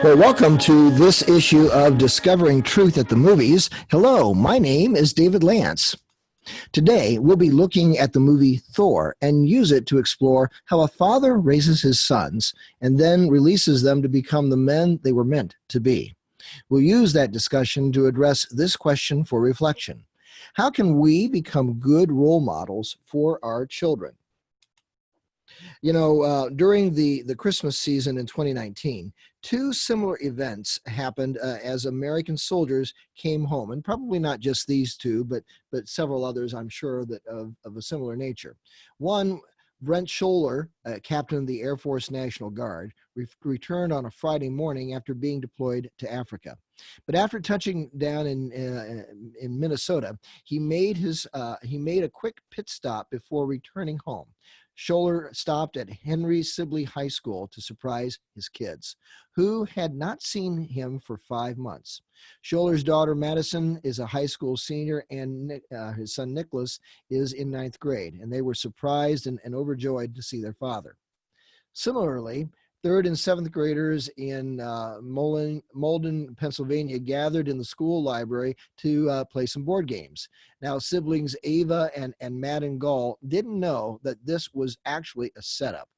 Well, welcome to this issue of Discovering Truth at the Movies. Hello, my name is David Lance. Today, we'll be looking at the movie Thor and use it to explore how a father raises his sons and then releases them to become the men they were meant to be. We'll use that discussion to address this question for reflection. How can we become good role models for our children? During the Christmas season in 2019, two similar events happened as American soldiers came home, and probably not just these two, but several others, I'm sure, that of a similar nature. One, Brent Scholler, captain of the Air Force National Guard, returned on a Friday morning after being deployed to Africa. But after touching down in Minnesota, he made a quick pit stop before returning home. Scholler stopped at Henry Sibley High School to surprise his kids, who had not seen him for 5 months. Scholler's daughter, Madison, is a high school senior, and his son, Nicholas, is in 9th grade, and they were surprised and overjoyed to see their father. Similarly, 3rd and 7th graders in Malden, Pennsylvania gathered in the school library to play some board games. Now, siblings Ava and Madden Gall didn't know that this was actually a setup.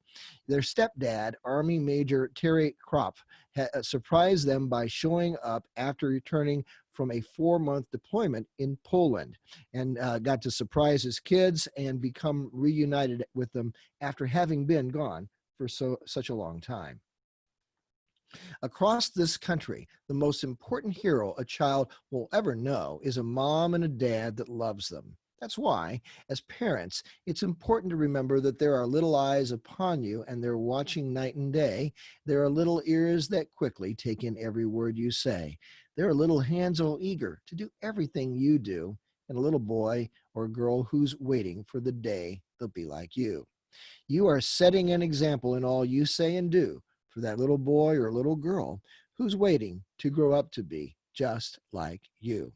Their stepdad, Army Major Terry Kropp, surprised them by showing up after returning from a 4-month deployment in Poland, and got to surprise his kids and become reunited with them after having been gone for such a long time. Across this country, the most important hero a child will ever know is a mom and a dad that loves them. That's why, as parents, it's important to remember that there are little eyes upon you and they're watching night and day. There are little ears that quickly take in every word you say. There are little hands all eager to do everything you do, and a little boy or girl who's waiting for the day they'll be like you. You are setting an example in all you say and do for that little boy or little girl who's waiting to grow up to be just like you.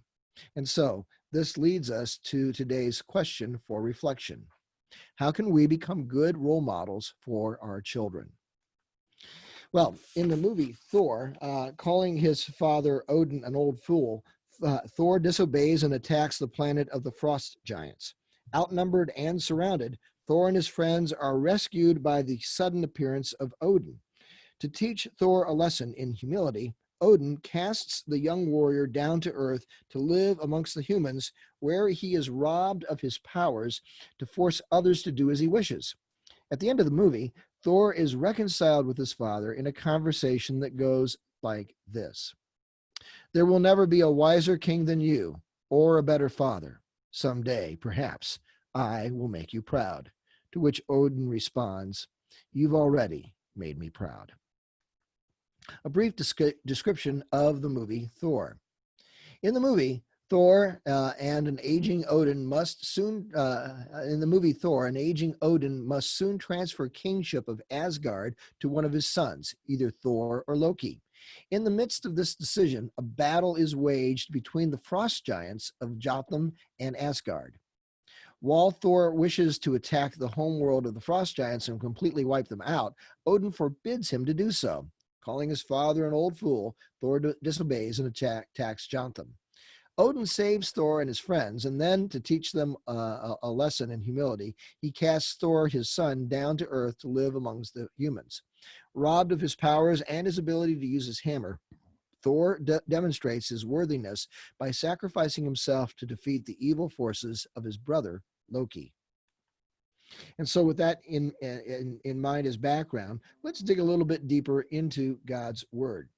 And so this leads us to today's question for reflection. How can we become good role models for our children? Well, in the movie Thor, calling his father Odin an old fool, Thor disobeys and attacks the planet of the frost giants. Outnumbered and surrounded, Thor and his friends are rescued by the sudden appearance of Odin. To teach Thor a lesson in humility, Odin casts the young warrior down to earth to live amongst the humans, where he is robbed of his powers to force others to do as he wishes. At the end of the movie, Thor is reconciled with his father in a conversation that goes like this: "There will never be a wiser king than you, or a better father. Someday, perhaps, I will make you proud." To which Odin responds, "You've already made me proud." A brief description of the movie Thor. In the movie, Thor and an aging Odin must soon transfer kingship of Asgard to one of his sons, either Thor or Loki. In the midst of this decision, a battle is waged between the frost giants of Jotham and Asgard. While Thor wishes to attack the homeworld of the frost giants and completely wipe them out, Odin forbids him to do so. Calling his father an old fool, Thor disobeys and attacks Jotham. Odin saves Thor and his friends, and then, to teach them a lesson in humility, he casts Thor, his son, down to earth to live amongst the humans. Robbed of his powers and his ability to use his hammer, Thor demonstrates his worthiness by sacrificing himself to defeat the evil forces of his brother, Loki. And so with that in mind as background, let's dig a little bit deeper into God's word.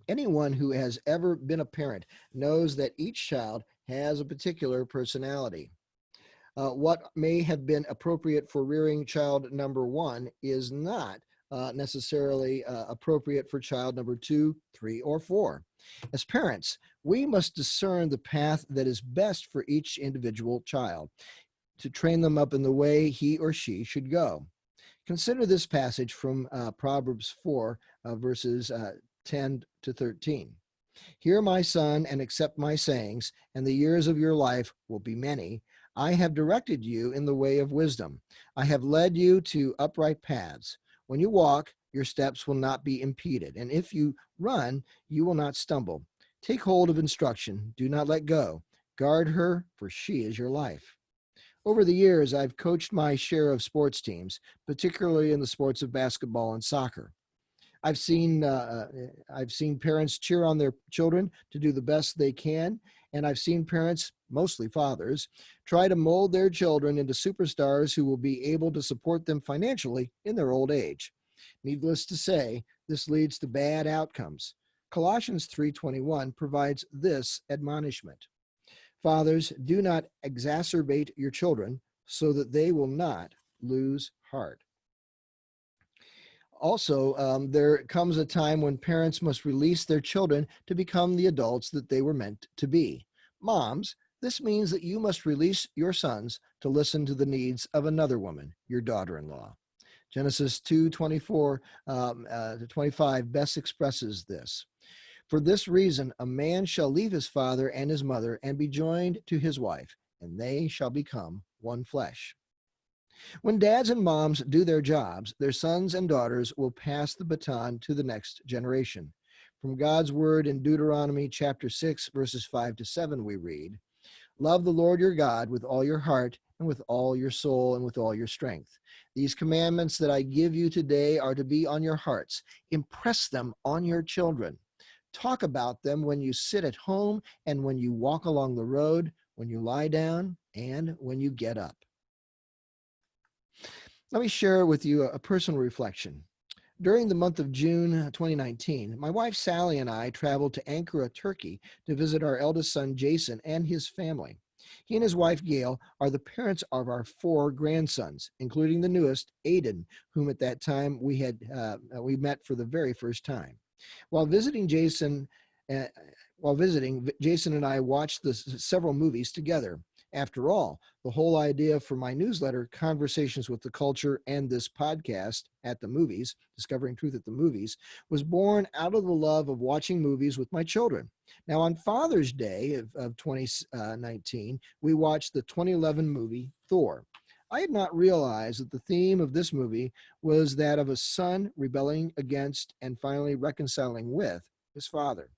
Anyone who has ever been a parent knows that each child has a particular personality. What may have been appropriate for rearing child number 1 is not necessarily appropriate for child number 2, 3, or 4. As parents, we must discern the path that is best for each individual child, to train them up in the way he or she should go. Consider this passage from Proverbs 4, verses 10 to 13. "Hear, my son, and accept my sayings, and the years of your life will be many. I have directed you in the way of wisdom. I have led you to upright paths. When you walk, your steps will not be impeded. And if you run, you will not stumble. Take hold of instruction. Do not let go. Guard her, for she is your life. Over the years, I've coached my share of sports teams, particularly in the sports of basketball and soccer. I've seen uh, I've seen parents cheer on their children to do the best they can, and I've seen parents, mostly fathers, try to mold their children into superstars who will be able to support them financially in their old age. Needless to say, this leads to bad outcomes. Colossians 3:21 provides this admonishment. Fathers, do not exacerbate your children so that they will not lose heart. Also, there comes a time when parents must release their children to become the adults that they were meant to be. Moms, this means that you must release your sons to listen to the needs of another woman, your daughter-in-law. Genesis 2:24 to 25 best expresses this. For this reason, a man shall leave his father and his mother and be joined to his wife, and they shall become one flesh. When dads and moms do their jobs, their sons and daughters will pass the baton to the next generation. From God's word in Deuteronomy chapter 6, verses 5 to 7, we read, Love the Lord your God with all your heart and with all your soul and with all your strength. These commandments that I give you today are to be on your hearts. Impress them on your children. Talk about them when you sit at home and when you walk along the road, when you lie down, and when you get up. Let me share with you a personal reflection. During the month of June 2019, my wife Sally and I traveled to Ankara, Turkey to visit our eldest son Jason and his family. He and his wife Gail are the parents of our 4 grandsons, including the newest, Aiden, whom at that time we met for the very first time. While visiting, uh, Jason and I watched several movies together. After all, the whole idea for my newsletter, Conversations with the Culture, and this podcast, At the Movies, Discovering Truth at the Movies, was born out of the love of watching movies with my children. Now, on Father's Day of 2019, we watched the 2011 movie Thor. I had not realized that the theme of this movie was that of a son rebelling against and finally reconciling with his father.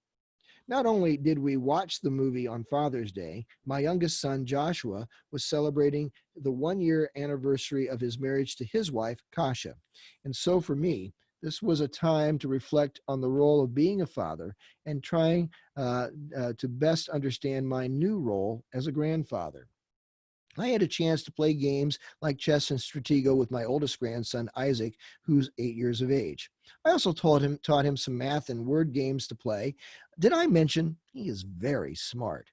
Not only did we watch the movie on Father's Day, my youngest son, Joshua, was celebrating the 1-year anniversary of his marriage to his wife, Kasha. And so for me, this was a time to reflect on the role of being a father and trying to best understand my new role as a grandfather. I had a chance to play games like chess and Stratego with my oldest grandson, Isaac, who's 8 years of age. I also taught him some math and word games to play. Did I mention he is very smart?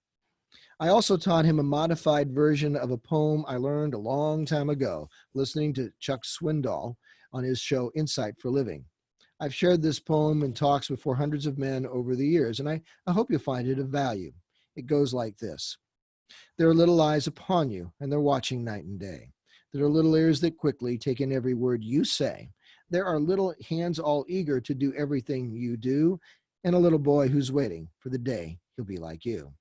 I also taught him a modified version of a poem I learned a long time ago, listening to Chuck Swindoll on his show Insight for Living. I've shared this poem in talks before hundreds of men over the years, and I hope you'll find it of value. It goes like this. There are little eyes upon you, and they're watching night and day. There are little ears that quickly take in every word you say. There are little hands all eager to do everything you do, and a little boy who's waiting for the day he'll be like you.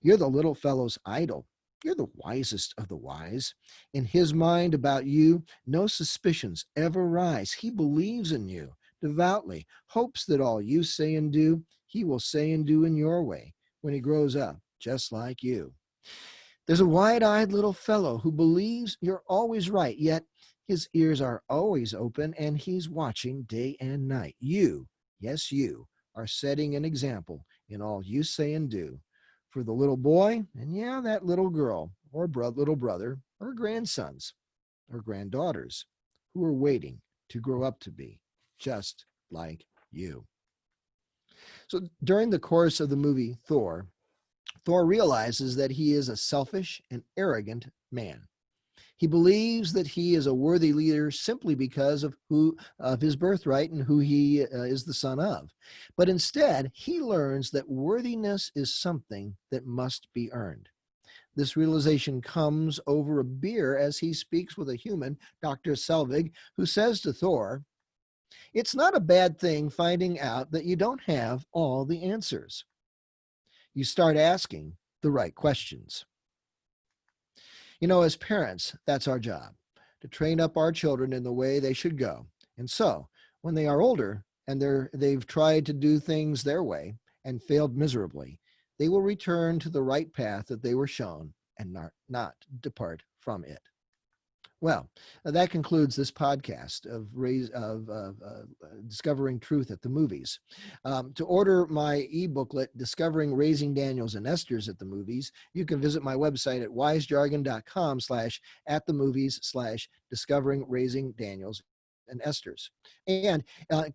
You're the little fellow's idol. You're the wisest of the wise. In his mind about you, no suspicions ever rise. He believes in you devoutly, hopes that all you say and do, he will say and do in your way when he grows up, just like you. There's a wide-eyed little fellow who believes you're always right, yet his ears are always open and he's watching day and night. You, yes, you, are setting an example in all you say and do for the little boy and, yeah, that little girl or little brother or grandsons or granddaughters who are waiting to grow up to be just like you. So during the course of the movie Thor realizes that he is a selfish and arrogant man. He believes that he is a worthy leader simply because of his birthright and who he is the son of. But instead, he learns that worthiness is something that must be earned. This realization comes over a beer as he speaks with a human, Dr. Selvig, who says to Thor, "It's not a bad thing finding out that you don't have all the answers. You start asking the right questions." You know, as parents, that's our job, to train up our children in the way they should go. And so, When they are older and they've tried to do things their way and failed miserably, they will return to the right path that they were shown and not depart from it. Well, that concludes this podcast of Discovering Truth at the Movies. To order my e-booklet, Discovering Raising Daniels and Esters at the Movies, you can visit my website at wisejargon.com/@the-movies/discovering raising Daniels and Esters. And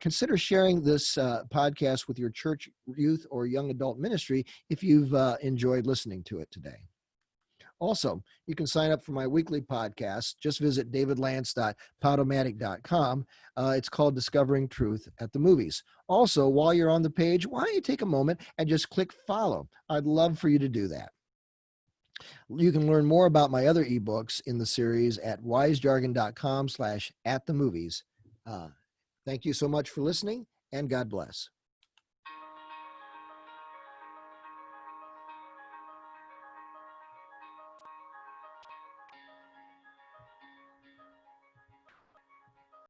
consider sharing this podcast with your church, youth, or young adult ministry if you've enjoyed listening to it today. Also, you can sign up for my weekly podcast. Just visit davidlance.podomatic.com. It's called Discovering Truth at the Movies. Also, while you're on the page, why don't you take a moment and just click follow? I'd love for you to do that. You can learn more about my other ebooks in the series at wisejargon.com/@the-movies. Thank you so much for listening, and God bless.